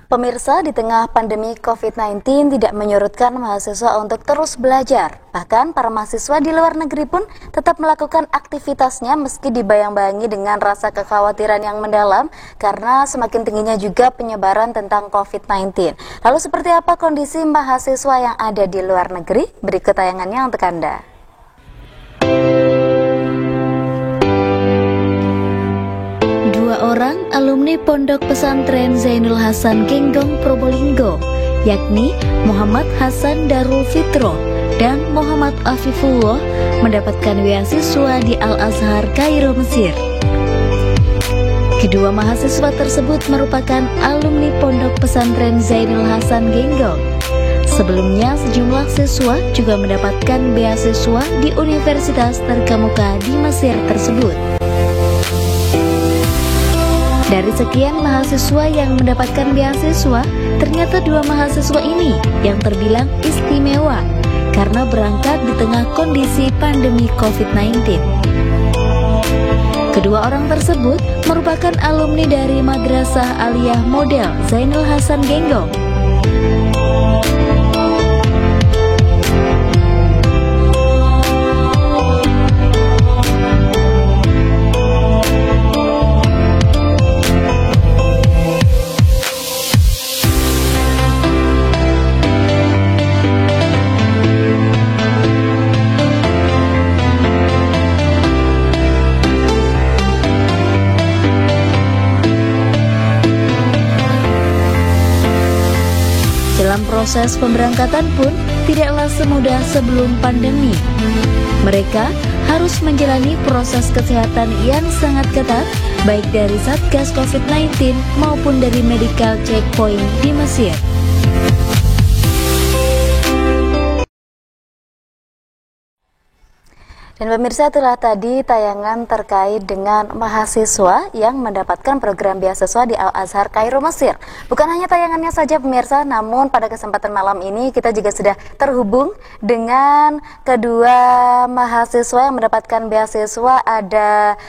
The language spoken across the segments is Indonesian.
Pemirsa, di tengah pandemi COVID-19 tidak menyurutkan mahasiswa untuk terus belajar. Bahkan para mahasiswa di luar negeri pun tetap melakukan aktivitasnya meski dibayang-bayangi dengan rasa kekhawatiran yang mendalam karena semakin tingginya juga penyebaran tentang COVID-19. Lalu seperti apa kondisi mahasiswa yang ada di luar negeri? Berikut tayangannya untuk Anda. Orang alumni Pondok Pesantren Zainul Hasan Genggong Probolinggo, yakni Muhammad Hasan Darul Fitro dan Muhammad Afifullah, mendapatkan beasiswa di Al-Azhar Kairo, Mesir. Kedua mahasiswa tersebut merupakan alumni Pondok Pesantren Zainul Hasan Genggong. Sebelumnya, sejumlah siswa juga mendapatkan beasiswa di universitas terkemuka di Mesir tersebut. Dari sekian mahasiswa yang mendapatkan beasiswa, ternyata dua mahasiswa ini yang terbilang istimewa karena berangkat di tengah kondisi pandemi COVID-19. Kedua orang tersebut merupakan alumni dari Madrasah Aliyah Model Zainul Hasan Genggong. Dalam proses pemberangkatan pun tidaklah semudah sebelum pandemi. Mereka harus menjalani proses kesehatan yang sangat ketat, baik dari Satgas COVID-19 maupun dari medical checkpoint di Mesir. Dan pemirsa, itulah tadi tayangan terkait dengan mahasiswa yang mendapatkan program beasiswa di Al-Azhar Kairo, Mesir. Bukan hanya tayangannya saja pemirsa, namun pada kesempatan malam ini kita juga sudah terhubung dengan kedua mahasiswa yang mendapatkan beasiswa, ada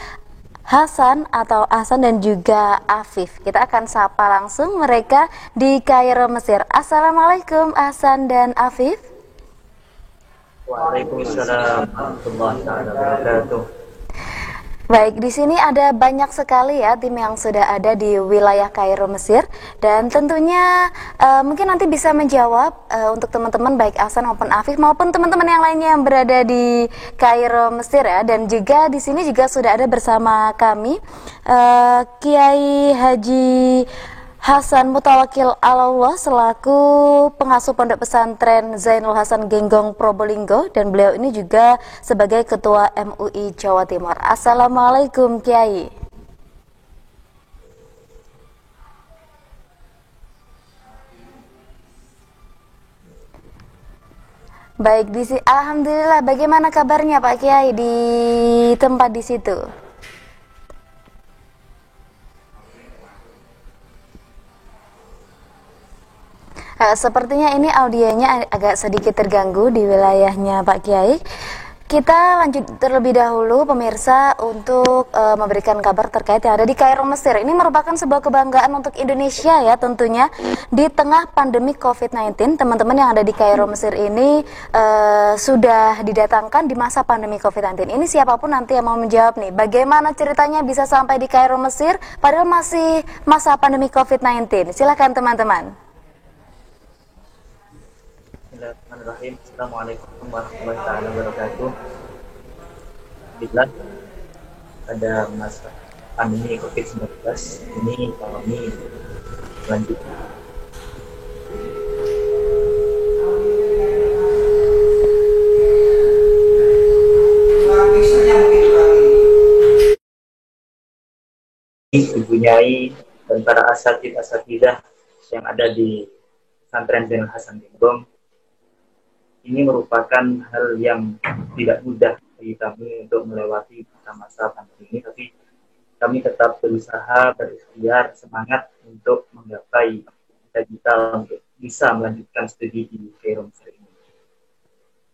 Hasan atau Ahsan dan juga Afif. Kita akan sapa langsung mereka di Kairo, Mesir. Assalamualaikum Ahsan dan Afif. Waalaikumsalam warahmatullahi wabarakatuh. Baik, di sini ada banyak sekali ya tim yang sudah ada di wilayah Kairo, Mesir, dan tentunya mungkin nanti bisa menjawab untuk teman-teman baik Ahsan maupun Afif maupun teman-teman yang lainnya yang berada di Kairo, Mesir ya. Dan juga di sini juga sudah ada bersama kami Kiai Haji Hasan Mutawakil Allah selaku pengasuh Pondok Pesantren Zainul Hasan Genggong Probolinggo, dan beliau ini juga sebagai Ketua MUI Jawa Timur. Assalamualaikum Kiai. Baik, alhamdulillah. Bagaimana kabarnya Pak Kiai di tempat di situ? Sepertinya ini audionya agak sedikit terganggu di wilayahnya Pak Kiai. Kita lanjut terlebih dahulu pemirsa untuk memberikan kabar terkait yang ada di Kairo, Mesir. Ini merupakan sebuah kebanggaan untuk Indonesia ya tentunya. Di tengah pandemi COVID-19, teman-teman yang ada di Kairo, Mesir ini sudah didatangkan di masa pandemi COVID-19. Ini siapapun nanti yang mau menjawab nih, bagaimana ceritanya bisa sampai di Kairo, Mesir padahal masih masa pandemi COVID-19. Silakan teman-teman. Bismillahirrahmanirrahim. Assalamualaikum warahmatullahi wabarakatuh. Bila ada masa pandemi COVID-19 ini kami lanjut. Ibu Nyai dan para asatidzah yang ada di Pesantren Zainul Hasan Genggong, ini merupakan hal yang tidak mudah bagi kami untuk melewati masa-masa pandemi ini, tapi kami tetap berusaha, berikhtiar, semangat untuk menggapai cita-cita untuk bisa melanjutkan studi di Kairo, Mesir ini.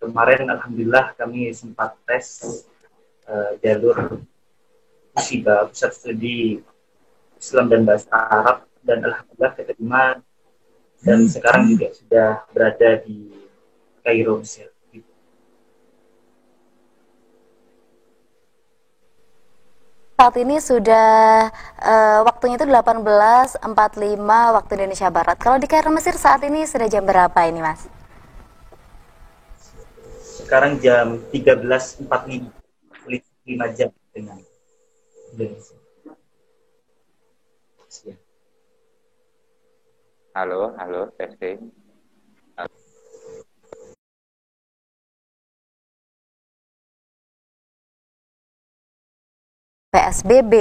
Kemarin alhamdulillah kami sempat tes jalur pusat studi Islam dan Bahasa Arab, dan alhamdulillah keterima dan sekarang juga sudah berada di Kairo, Mesir. Saat ini sudah waktunya itu 18.45 waktu Indonesia Barat. Kalau di Kairo Mesir saat ini sudah jam berapa ini, Mas? Sekarang jam 13.45, 5 jam dengan Indonesia. Halo, testing. PSBB,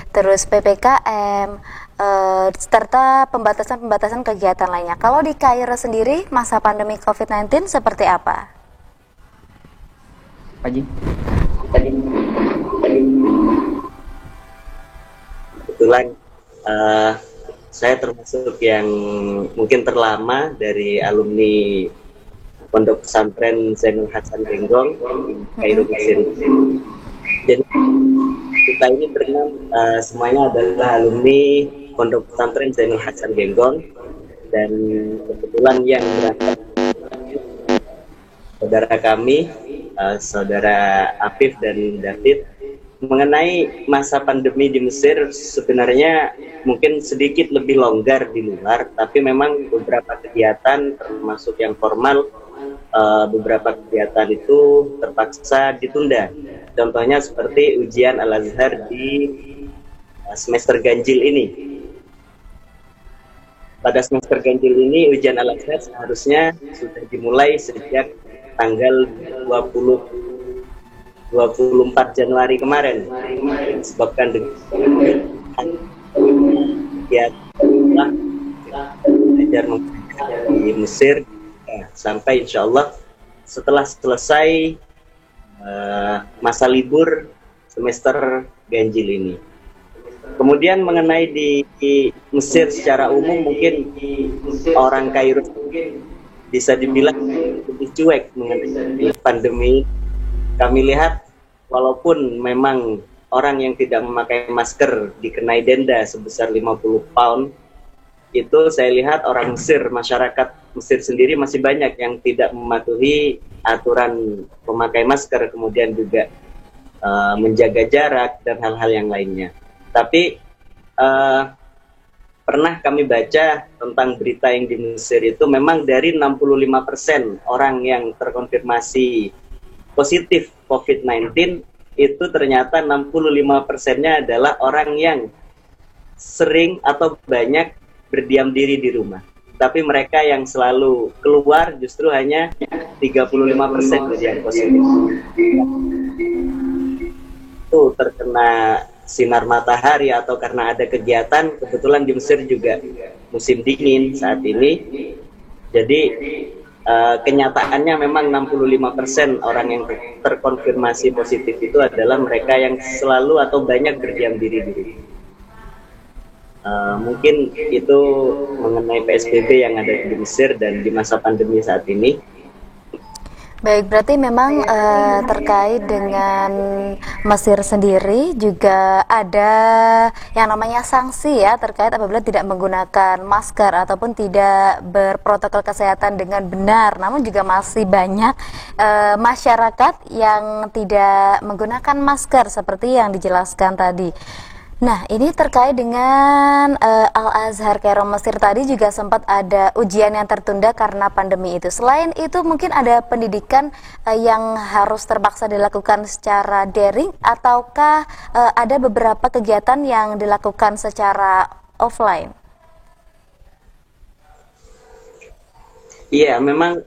terus PPKM, serta pembatasan-pembatasan kegiatan lainnya. Kalau di Kairo sendiri, masa pandemi COVID-19 seperti apa? Haji. Kebetulan saya termasuk yang mungkin terlama dari alumni Pondok Pesantren Zainul Hasan Genggong Kairo Mesir. Jadi kita ini berenam semuanya adalah alumni Pondok Pesantren Zainul Hasan Genggong, dan kebetulan yang berangkat saudara kami, saudara Afif dan David. Mengenai masa pandemi di Mesir, sebenarnya mungkin sedikit lebih longgar di luar, tapi memang beberapa kegiatan termasuk yang formal, beberapa kegiatan itu terpaksa ditunda. Contohnya seperti ujian Al-Azhar di semester ganjil ini. Pada semester ganjil ini ujian Al-Azhar seharusnya sudah dimulai sejak tanggal 24 Januari kemarin, disebabkan dengan belajar di Mesir sampai insya Allah setelah selesai masa libur semester ganjil ini. Kemudian mengenai di Mesir secara umum, mungkin orang Kairo bisa dibilang lebih cuek mengenai pandemi. Kami lihat walaupun memang orang yang tidak memakai masker dikenai denda sebesar 50 pound, itu saya lihat orang Mesir, masyarakat Mesir sendiri masih banyak yang tidak mematuhi aturan memakai masker, kemudian juga menjaga jarak dan hal-hal yang lainnya. Tapi pernah kami baca tentang berita yang di Mesir itu memang dari 65% orang yang terkonfirmasi positif COVID-19 itu ternyata 65%-nya adalah orang yang sering atau banyak berdiam diri di rumah. Tapi mereka yang selalu keluar justru hanya 35% dari yang positif. Itu terkena sinar matahari atau karena ada kegiatan. Kebetulan di Mesir juga musim dingin saat ini. Jadi kenyataannya memang 65% orang yang terkonfirmasi positif itu adalah mereka yang selalu atau banyak berdiam diri di rumah. Mungkin itu mengenai PSBB yang ada di Mesir dan di masa pandemi saat ini. Baik, berarti memang terkait dengan Mesir sendiri juga ada yang namanya sanksi ya terkait apabila tidak menggunakan masker ataupun tidak berprotokol kesehatan dengan benar. Namun juga masih banyak masyarakat yang tidak menggunakan masker seperti yang dijelaskan tadi. Nah, ini terkait dengan Al-Azhar Kairo Mesir tadi juga sempat ada ujian yang tertunda karena pandemi itu. Selain itu mungkin ada pendidikan yang harus terpaksa dilakukan secara daring ataukah ada beberapa kegiatan yang dilakukan secara offline? Iya, memang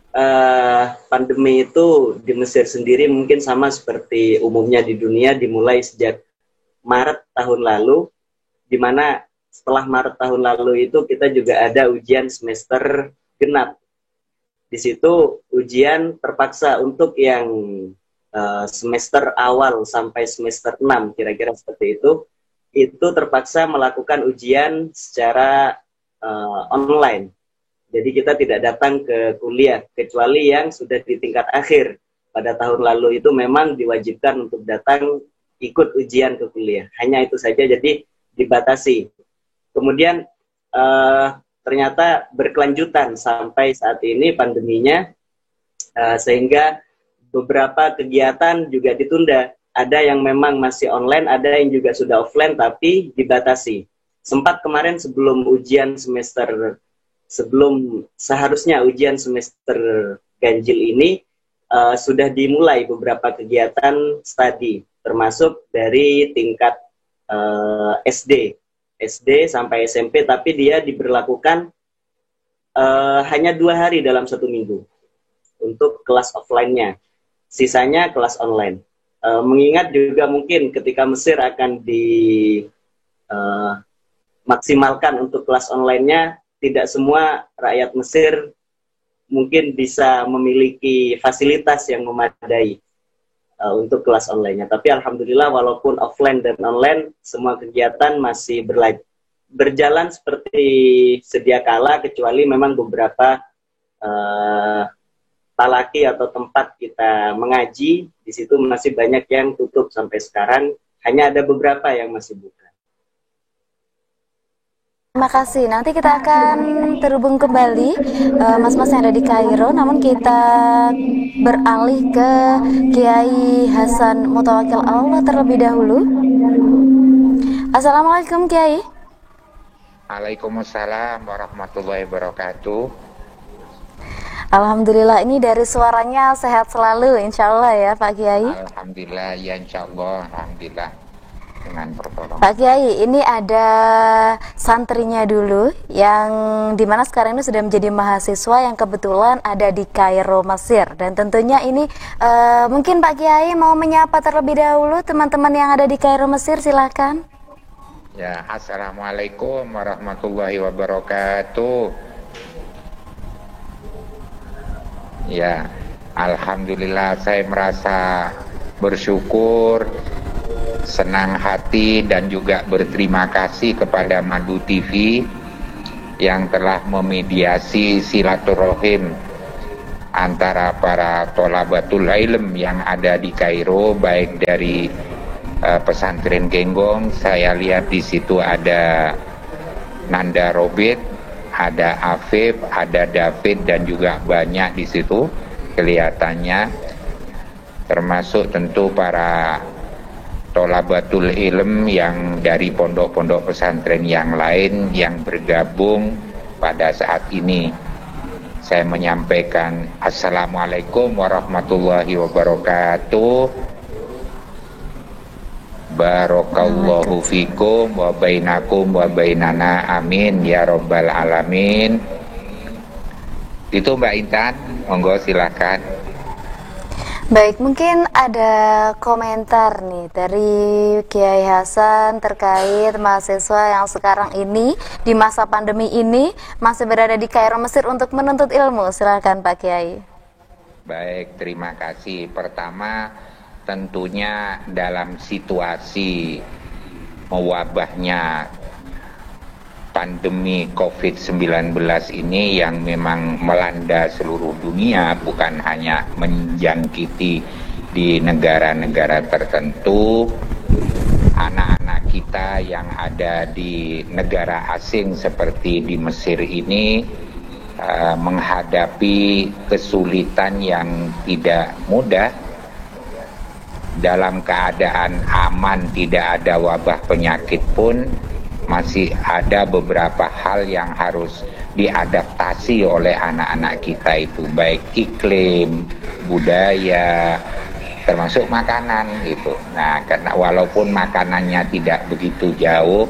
pandemi itu di Mesir sendiri mungkin sama seperti umumnya di dunia, dimulai sejak Maret tahun lalu, di mana setelah Maret tahun lalu itu kita juga ada ujian semester genap. Di situ ujian terpaksa untuk yang semester awal sampai semester 6, kira-kira seperti itu terpaksa melakukan ujian secara online. Jadi kita tidak datang ke kuliah, kecuali yang sudah di tingkat akhir. Pada tahun lalu itu memang diwajibkan untuk datang ikut ujian ke kuliah. Hanya itu saja, jadi dibatasi. Kemudian ternyata berkelanjutan sampai saat ini pandeminya, sehingga beberapa kegiatan juga ditunda. Ada yang memang masih online, ada yang juga sudah offline tapi dibatasi. Sempat kemarin seharusnya ujian semester ganjil ini sudah dimulai beberapa kegiatan studi, termasuk dari tingkat SD sampai SMP, tapi dia diberlakukan hanya 2 hari dalam 1 minggu untuk kelas offline-nya. Sisanya kelas online. Mengingat juga mungkin ketika Mesir akan dimaksimalkan untuk kelas online-nya, tidak semua rakyat Mesir mungkin bisa memiliki fasilitas yang memadai untuk kelas online-nya. Tapi alhamdulillah walaupun offline dan online, semua kegiatan masih berjalan seperti sedia kala, kecuali memang beberapa talaki atau tempat kita mengaji, di situ masih banyak yang tutup sampai sekarang, hanya ada beberapa yang masih buka. Terima kasih. Nanti kita akan terhubung kembali mas-mas yang ada di Kairo, namun kita beralih ke Kiai Hasan Mutawakil Allah terlebih dahulu. Assalamualaikum Kiai. Waalaikumsalam warahmatullahi wabarakatuh. Alhamdulillah, ini dari suaranya sehat selalu insya Allah ya Pak Kiai. Alhamdulillah, ya insya Allah, alhamdulillah dengan pertolongan. Pak Kiai, ini ada santrinya dulu yang dimana sekarang ini sudah menjadi mahasiswa yang kebetulan ada di Kairo, Mesir. Dan tentunya ini mungkin Pak Kiai mau menyapa terlebih dahulu teman-teman yang ada di Kairo, Mesir, silakan. Ya, assalamualaikum warahmatullahi wabarakatuh. Ya, alhamdulillah saya merasa bersyukur, senang hati dan juga berterima kasih kepada Madu TV yang telah memediasi silaturahim antara para tholabatul ilm yang ada di Kairo, baik dari pesantren Genggong. Saya lihat di situ ada Nanda Robit, ada Afif, ada David, dan juga banyak di situ kelihatannya, termasuk tentu para tholabatul ilm yang dari pondok-pondok pesantren yang lain yang bergabung pada saat ini. Saya menyampaikan Assalamualaikum warahmatullahi wabarakatuh. Barakallahu fikum wa bainakum wa bainana, amin ya rabbal alamin. Itu Mbak Intan, monggo silakan. Baik, mungkin ada komentar nih dari Kiai Hasan terkait mahasiswa yang sekarang ini di masa pandemi ini masih berada di Kairo, Mesir untuk menuntut ilmu. Silakan Pak Kiai. Baik, terima kasih. Pertama, tentunya dalam situasi mewabahnya pandemi COVID-19 ini yang memang melanda seluruh dunia, bukan hanya menjangkiti di negara-negara tertentu. Anak-anak kita yang ada di negara asing seperti di Mesir ini menghadapi kesulitan yang tidak mudah. Dalam keadaan aman, tidak ada wabah penyakit pun, masih ada beberapa hal yang harus diadaptasi oleh anak-anak kita itu, baik iklim, budaya, termasuk makanan gitu. Nah, karena walaupun makanannya tidak begitu jauh,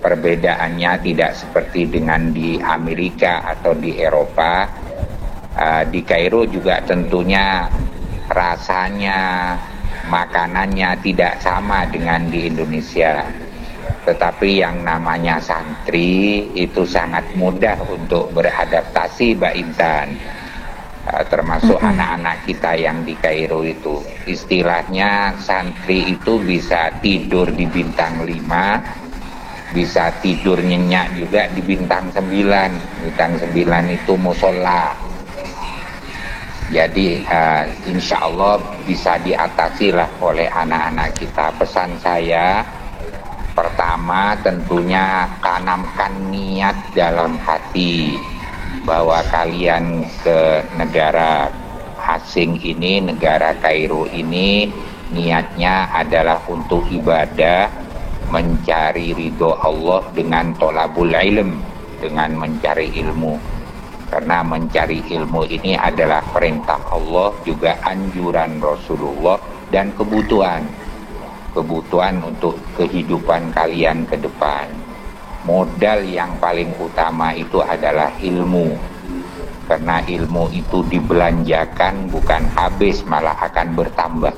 perbedaannya tidak seperti dengan di Amerika atau di Eropa. Di Kairo juga tentunya rasanya, makanannya tidak sama dengan di Indonesia. Tetapi yang namanya santri itu sangat mudah untuk beradaptasi, Mbak Intan. Termasuk anak-anak kita yang di Kairo itu. Istilahnya santri itu bisa tidur di bintang 5, bisa tidur nyenyak juga di bintang 9. Bintang 9 itu musola. Jadi insya Allah bisa diatasi lah oleh anak-anak kita. Pesan saya pertama, pertama tentunya tanamkan niat dalam hati bahwa kalian ke negara asing ini, negara Kairo ini, niatnya adalah untuk ibadah, mencari ridho Allah dengan tolabul ilm, dengan mencari ilmu. Karena mencari ilmu ini adalah perintah Allah, juga anjuran Rasulullah, dan kebutuhan untuk kehidupan kalian ke depan. Modal yang paling utama itu adalah ilmu. Karena ilmu itu dibelanjakan bukan habis, malah akan bertambah.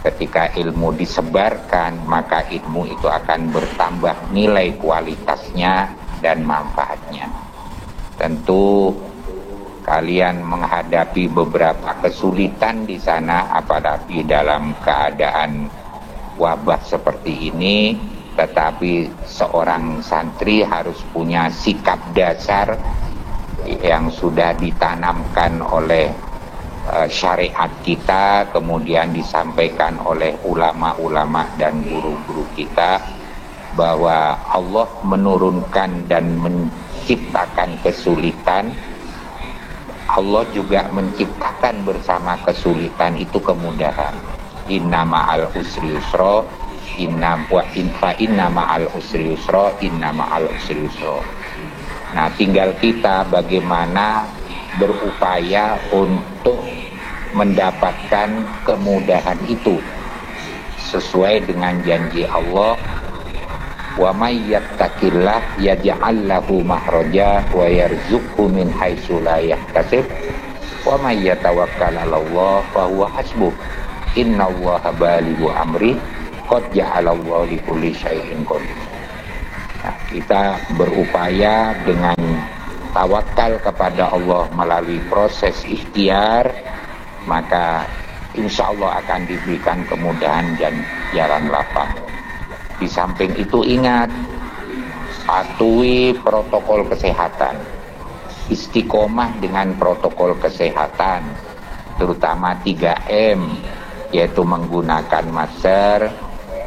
Ketika ilmu disebarkan, maka ilmu itu akan bertambah nilai kualitasnya dan manfaatnya. Tentu kalian menghadapi beberapa kesulitan di sana, apalagi dalam keadaan wabah seperti ini, tetapi seorang santri harus punya sikap dasar yang sudah ditanamkan oleh syariat kita, kemudian disampaikan oleh ulama-ulama dan guru-guru kita, bahwa Allah menurunkan dan menciptakan kesulitan, Allah juga menciptakan bersama kesulitan itu kemudahan. Inna ma'al usri yusra, inna ma'al usri yusra, inna ma'al usri yusra. Nah, tinggal kita bagaimana berupaya untuk mendapatkan kemudahan itu sesuai dengan janji Allah, wa may yattaqillah yaj'al lahu makhraja wa yarzuqhu min haitsu la yahtasib wa may yatawakkal 'alallah fa huwa hasbuh innallaha balighu amri qad ja'alallahu likulli syai'in qadir. Nah, kita berupaya dengan tawakal kepada Allah melalui proses ikhtiar, maka insya Allah akan diberikan kemudahan dan jalan lapang. Di samping itu ingat, patuhi protokol kesehatan, istiqomah dengan protokol kesehatan, terutama 3M, yaitu menggunakan masker,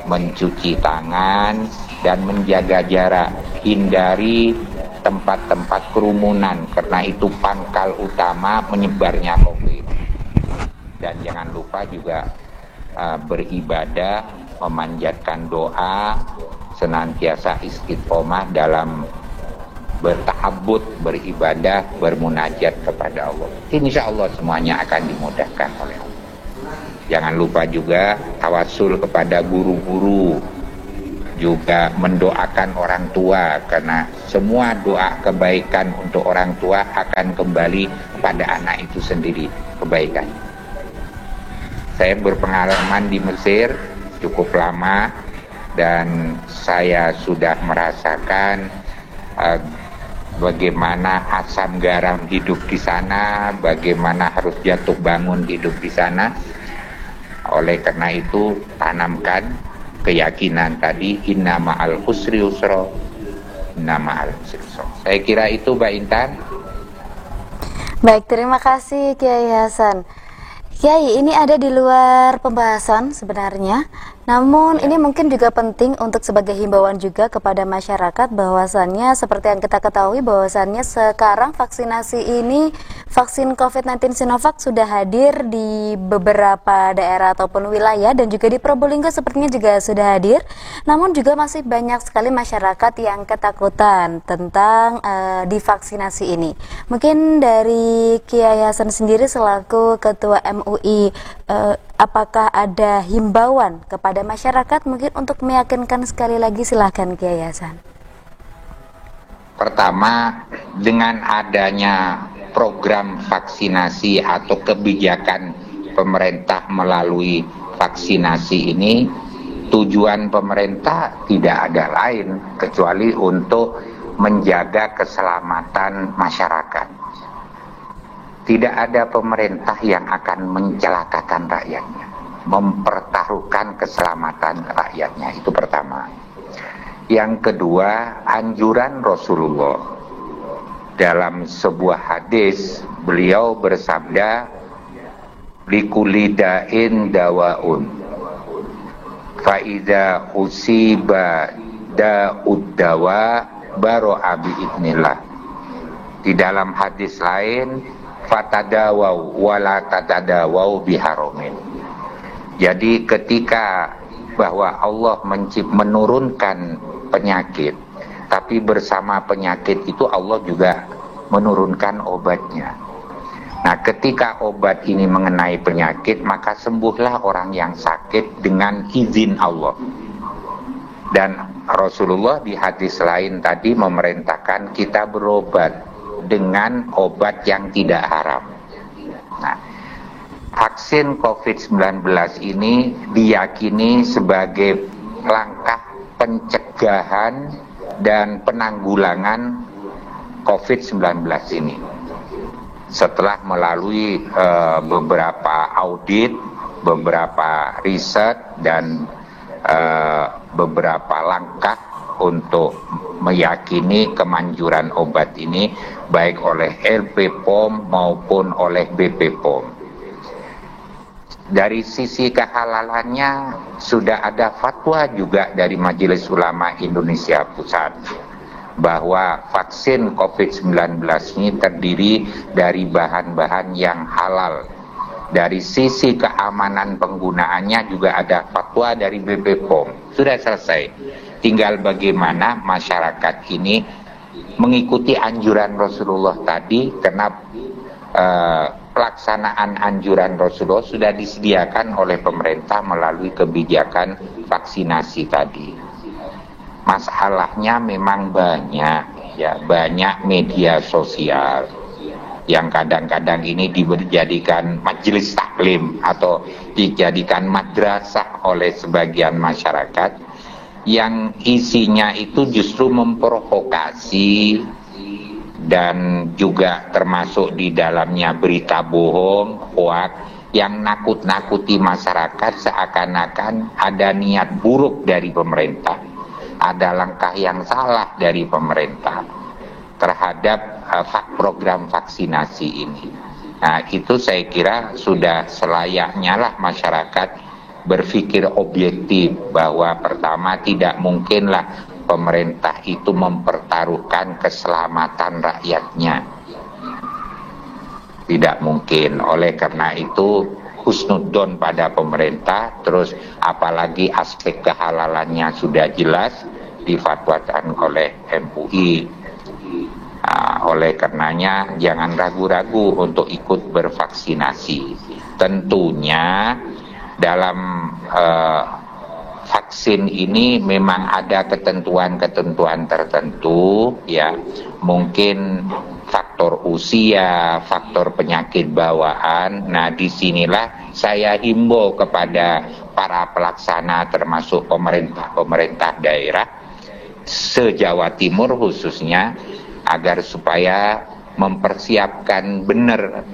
mencuci tangan, dan menjaga jarak. Hindari tempat-tempat kerumunan, karena itu pangkal utama menyebarnya COVID. Dan jangan lupa juga beribadah, memanjatkan doa, senantiasa istiqomah dalam berta'abbud, beribadah, bermunajat kepada Allah. Insya Allah semuanya akan dimudahkan oleh Allah. Jangan lupa juga tawasul kepada guru-guru, juga mendoakan orang tua, karena semua doa kebaikan untuk orang tua akan kembali pada anak itu sendiri, kebaikan. Saya berpengalaman di Mesir cukup lama, dan saya sudah merasakan bagaimana asam garam hidup di sana, bagaimana harus jatuh bangun hidup di sana. Oleh karena itu, tanamkan keyakinan tadi, inna ma'al usri yusra, inna ma'al usri yusra. Saya kira itu, Mbak Intan. Baik, terima kasih Kiai Hasan. Kiai, ini ada di luar pembahasan sebenarnya, namun ini mungkin juga penting untuk sebagai himbauan juga kepada masyarakat, bahwasannya seperti yang kita ketahui bahwasannya sekarang vaksinasi ini, vaksin COVID-19 Sinovac sudah hadir di beberapa daerah ataupun wilayah, dan juga di Probolinggo sepertinya juga sudah hadir. Namun juga masih banyak sekali masyarakat yang ketakutan tentang divaksinasi ini. Mungkin dari Kiai Hasan sendiri selaku Ketua MUI, apakah ada himbauan kepada masyarakat mungkin untuk meyakinkan sekali lagi? Silahkan Kiai Hasan. Pertama, dengan adanya program vaksinasi atau kebijakan pemerintah melalui vaksinasi ini, tujuan pemerintah tidak ada lain kecuali untuk menjaga keselamatan masyarakat. Tidak ada pemerintah yang akan mencelakakan rakyatnya, mempertaruhkan keselamatan rakyatnya. Itu pertama. Yang kedua, anjuran Rasulullah dalam sebuah hadis, beliau bersabda, likulli da'in dawaun. fa idza usiba da'ud dawa baro'a bi idznillah. Di dalam hadis lain, fatadawau wala tatadawau biharomin. Jadi ketika bahwa Allah menurunkan penyakit, tapi bersama penyakit itu Allah juga menurunkan obatnya. Nah, ketika obat ini mengenai penyakit, maka sembuhlah orang yang sakit dengan izin Allah. Dan Rasulullah di hadis lain tadi memerintahkan kita berobat dengan obat yang tidak haram. Nah, vaksin COVID-19 ini diyakini sebagai langkah pencegahan dan penanggulangan COVID-19 ini. Setelah melalui beberapa audit, beberapa riset, dan beberapa langkah untuk meyakini kemanjuran obat ini baik oleh LP POM maupun oleh BP POM. Dari sisi kehalalannya sudah ada fatwa juga dari Majelis Ulama Indonesia Pusat bahwa vaksin COVID-19 ini terdiri dari bahan-bahan yang halal. Dari sisi keamanan penggunaannya juga ada fatwa dari BP POM. Sudah selesai. Tinggal bagaimana masyarakat ini mengikuti anjuran Rasulullah tadi, karena pelaksanaan anjuran Rasulullah sudah disediakan oleh pemerintah melalui kebijakan vaksinasi tadi. Masalahnya memang banyak, ya, banyak media sosial yang kadang-kadang ini dijadikan majelis taklim atau dijadikan madrasah oleh sebagian masyarakat yang isinya itu justru memprovokasi dan juga termasuk di dalamnya berita bohong, hoak yang nakut-nakuti masyarakat seakan-akan ada niat buruk dari pemerintah, ada langkah yang salah dari pemerintah terhadap program vaksinasi ini. Nah, itu saya kira sudah selayaknya lah masyarakat berpikir objektif bahwa pertama tidak mungkinlah pemerintah itu mempertaruhkan keselamatan rakyatnya. Tidak mungkin. Oleh karena itu husnudzon pada pemerintah, terus apalagi aspek kehalalannya sudah jelas difatwakan oleh MUI. Oleh karenanya jangan ragu-ragu untuk ikut bervaksinasi. Tentunya dalam vaksin ini memang ada ketentuan-ketentuan tertentu, ya, mungkin faktor usia, faktor penyakit bawaan. Nah, disinilah saya himbau kepada para pelaksana termasuk pemerintah daerah se-Jawa Timur khususnya, agar supaya mempersiapkan benar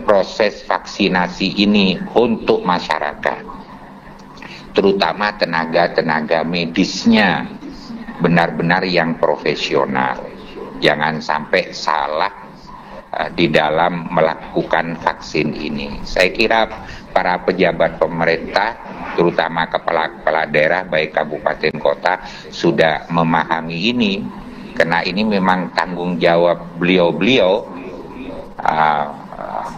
proses vaksinasi ini untuk masyarakat, terutama tenaga-tenaga medisnya benar-benar yang profesional. Jangan sampai salah di dalam melakukan vaksin ini. Saya kira para pejabat pemerintah, terutama kepala-kepala daerah baik kabupaten kota, sudah memahami ini, karena ini memang tanggung jawab beliau-beliau,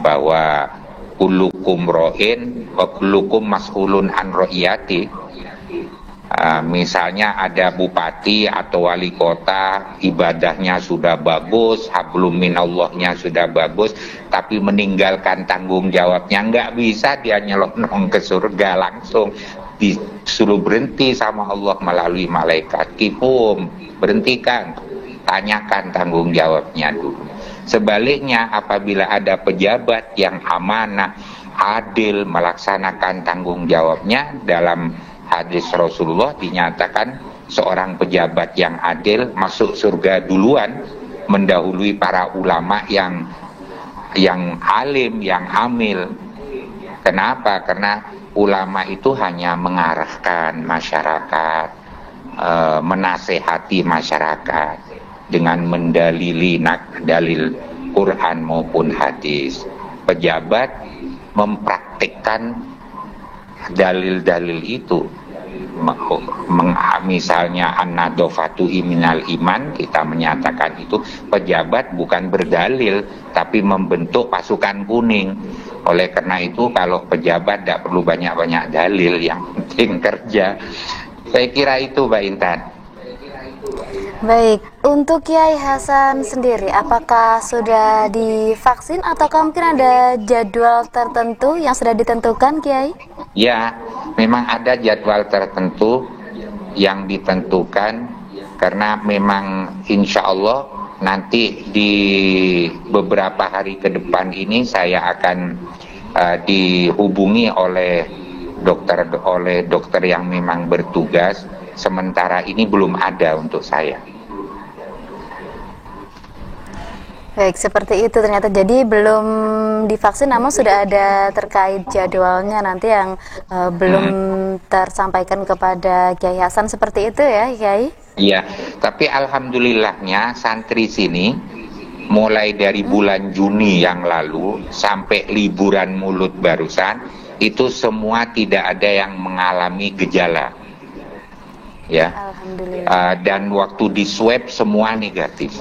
bahwa kullukum ro'in wa kullukum mas'ulun an ro'iyati. Misalnya ada bupati atau wali kota, ibadahnya sudah bagus, hablum minallahnya sudah bagus, tapi meninggalkan tanggung jawabnya, nggak bisa dia nyelonong ke surga langsung, disuruh berhenti sama Allah melalui malaikat. Kifum, berhentikan, tanyakan tanggung jawabnya dulu. Sebaliknya, apabila ada pejabat yang amanah, adil, melaksanakan tanggung jawabnya, dalam hadis Rasulullah dinyatakan seorang pejabat yang adil masuk surga duluan, mendahului para ulama yang alim, yang amil. Kenapa? Karena ulama itu hanya mengarahkan masyarakat, menasehati masyarakat dengan mendalili dalil Quran maupun hadis. Pejabat mempraktikkan dalil-dalil itu, misalnya an-nadhofatu minal iman, kita menyatakan itu pejabat bukan berdalil tapi membentuk pasukan kuning. Oleh karena itu kalau pejabat tidak perlu banyak-banyak dalil, yang penting kerja. Saya kira itu, Mbak Intan. Baik, untuk Kiai Hasan sendiri, apakah sudah divaksin atau mungkin ada jadwal tertentu yang sudah ditentukan, Kiai? Ya, memang ada jadwal tertentu yang ditentukan, karena memang insya Allah nanti di beberapa hari ke depan ini saya akan dihubungi oleh dokter yang memang bertugas. Sementara ini belum ada untuk saya. Baik, seperti itu ternyata. Jadi belum divaksin namun sudah ada terkait jadwalnya nanti yang belum tersampaikan kepada Kiai Hasan, seperti itu ya, Kiai? Iya, tapi alhamdulillahnya santri sini mulai dari bulan Juni yang lalu sampai liburan mulut barusan itu semua tidak ada yang mengalami gejala. Ya. Alhamdulillah. Dan waktu di swab semua negatif.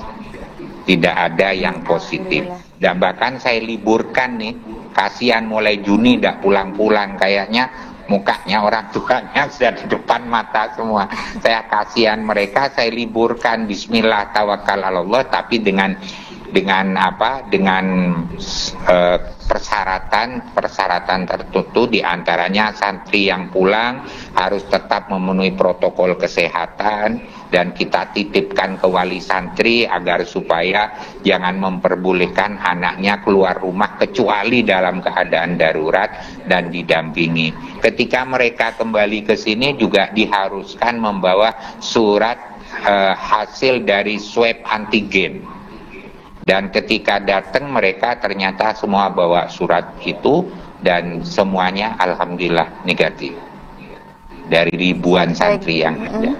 Tidak ada yang positif. Dan bahkan saya liburkan nih, kasihan mulai Juni tidak pulang-pulang, kayaknya mukanya orang tuanya sudah di depan mata semua. Saya kasihan mereka, saya liburkan, bismillah tawakal Allah, tapi dengan persyaratan tertentu, diantaranya santri yang pulang harus tetap memenuhi protokol kesehatan, dan kita titipkan ke wali santri agar supaya jangan memperbolehkan anaknya keluar rumah kecuali dalam keadaan darurat dan didampingi. Ketika mereka kembali ke sini juga diharuskan membawa surat hasil dari swab antigen. Dan ketika datang mereka ternyata semua bawa surat itu dan semuanya alhamdulillah negatif. Dari ribuan santri yang ada.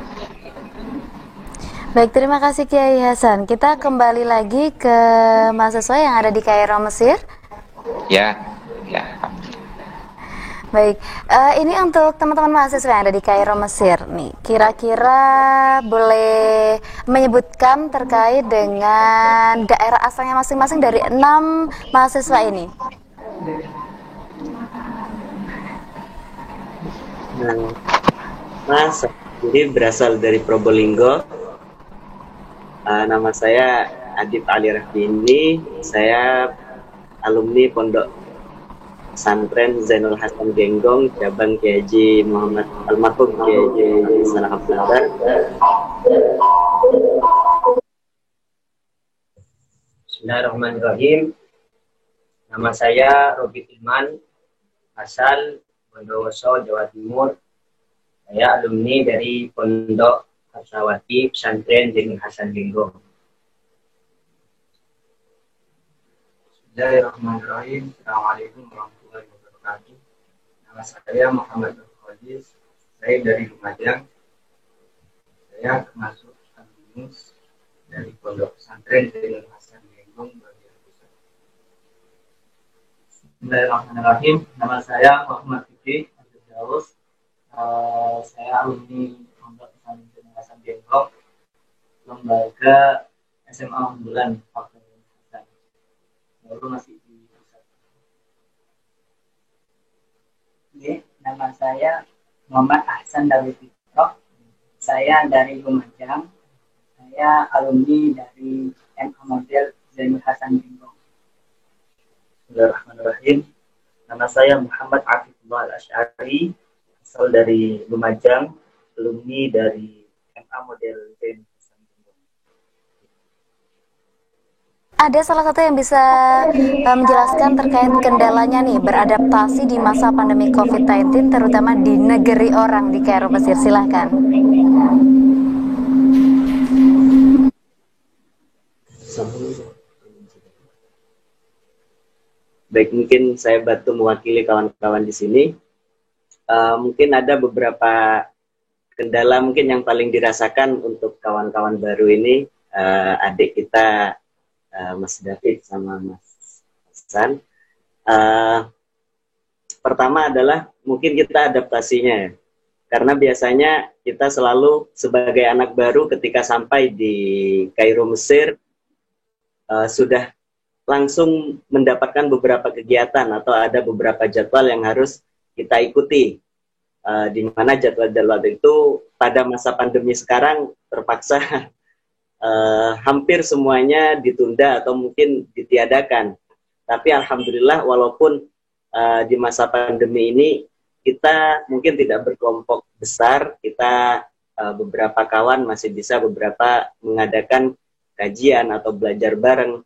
Baik, terima kasih Kiai Hasan. Kita kembali lagi ke mahasiswa yang ada di Kairo, Mesir. Ya. Baik, ini untuk teman-teman mahasiswa yang ada di Kairo, Mesir nih. Kira-kira boleh menyebutkan terkait dengan daerah asalnya masing-masing dari 6 mahasiswa ini? Mas, jadi berasal dari Probolinggo. Nama saya Adib Ali Rafini. Saya alumni Pondok Pesantren Zainul Hasan Genggong, cabang Kiai Haji Muhammad Almarhum Kiai Haji Salah Abdul Bar. Bismillahirrahmanirrahim. Nama saya Robi Ilman, asal Bondowoso, Jawa Timur. Saya alumni dari Pondok Hafsawati Pesantren Zainul Hasan Genggong. Bismillahirrahmanirrahim. Assalamualaikum warahmatullahi wabarakatuh. Nama saya Muhammad Al-Qadis. Saya dari Lumajang. Saya termasuk alumnus dari Pondok Pesantren Zainul Hasan Genggong bagian pusat. Bismillahirrahmanirrahim. Nama saya Muhammad Fikri Abdul Daus. Saya alumni Pondok Pesantren Zainul Hasan Genggong, lembaga SMA unggulan Fakultas Hasan. Baru masih di pusat. Oke, nama saya Muhammad Ahsan Dawid Fitro. Saya dari Lumajang. Saya alumni dari MA Model Zainul Hasan Genggong. Bismillahirrahmanirrahim. Nama saya Muhammad Afifullah Al-Asy'ari, asal dari Lumajang, alumni dari MA Model Zainul Hasan Genggong. Ada salah satu yang bisa menjelaskan terkait kendalanya nih beradaptasi di masa pandemi COVID-19 terutama di negeri orang di Kairo, Mesir. Silahkan. Baik, mungkin saya bantu mewakili kawan-kawan di sini. Mungkin ada beberapa kendala mungkin yang paling dirasakan untuk kawan-kawan baru ini, adik kita Mas David sama Mas Hasan. Pertama adalah mungkin kita adaptasinya ya. Karena biasanya kita selalu sebagai anak baru ketika sampai di Kairo, Mesir, sudah langsung mendapatkan beberapa kegiatan atau ada beberapa jadwal yang harus kita ikuti. Di mana jadwal-jadwal itu pada masa pandemi sekarang terpaksa hampir semuanya ditunda atau mungkin ditiadakan. Tapi alhamdulillah walaupun di masa pandemi ini kita mungkin tidak berkelompok besar, kita beberapa kawan masih bisa beberapa mengadakan kajian atau belajar bareng.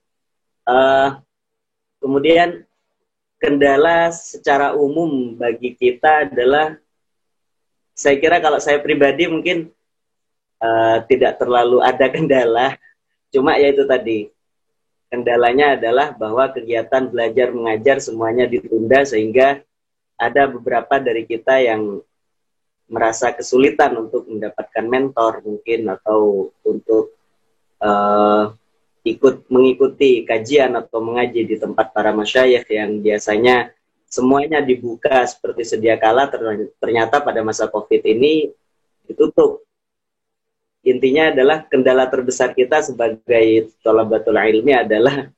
Kemudian kendala secara umum bagi kita adalah, saya kira kalau saya pribadi mungkin tidak terlalu ada kendala, cuma ya itu tadi, kendalanya adalah bahwa kegiatan belajar mengajar semuanya ditunda sehingga ada beberapa dari kita yang merasa kesulitan untuk mendapatkan mentor mungkin atau untuk mengikuti kajian atau mengaji di tempat para masyayikh yang biasanya semuanya dibuka seperti sedia kala, ternyata pada masa COVID ini ditutup. Intinya adalah kendala terbesar kita sebagai thalabatul ilmi adalah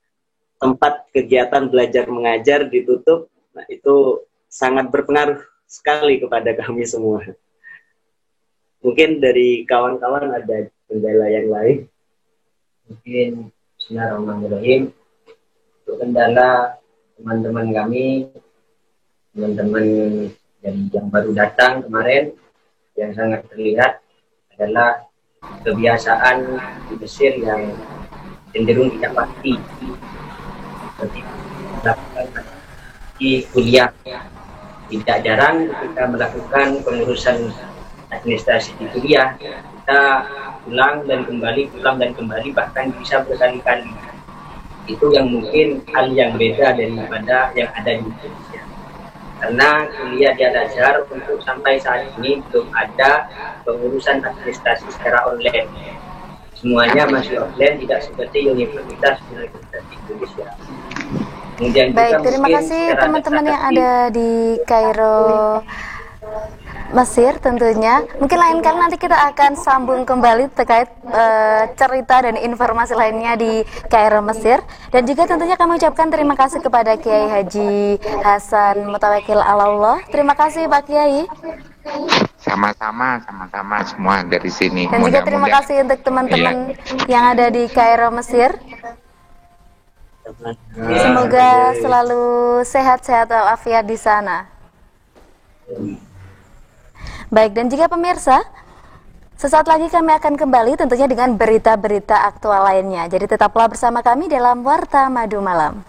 tempat kegiatan belajar mengajar ditutup. Nah, itu sangat berpengaruh sekali kepada kami semua. Mungkin dari kawan-kawan ada kendala yang lain. Mungkin bismillahirrahmanirrahim. Untuk kendala teman-teman kami, teman-teman yang baru datang kemarin, yang sangat terlihat adalah kebiasaan di Mesir yang cenderung tidak pasti. Seperti melakukan di kuliah, tidak jarang kita melakukan pengurusan administrasi di kuliah, kita pulang dan kembali, bahkan bisa berkali-kali. Itu yang mungkin hal yang beda daripada yang ada di Indonesia. Karena kuliah di Al-Azhar untuk sampai saat ini belum ada pengurusan administrasi secara online. Semuanya masih offline, tidak seperti universitas di Indonesia. Kemudian baik, terima kasih teman-teman yang ada di Kairo, Mesir tentunya. Mungkin lain kali nanti kita akan sambung kembali terkait cerita dan informasi lainnya di Kairo, Mesir. Dan juga tentunya kami ucapkan terima kasih kepada Kiai Haji Hasan Mutawakil Alallah. Terima kasih Pak Kiai. Sama-sama semua dari sini. Dan juga terima kasih untuk teman-teman yang ada di Kairo, Mesir. Semoga selalu sehat-sehat walafiat di sana. Baik, dan juga pemirsa, sesaat lagi kami akan kembali tentunya dengan berita-berita aktual lainnya. Jadi tetaplah bersama kami dalam Warta Madu Malam.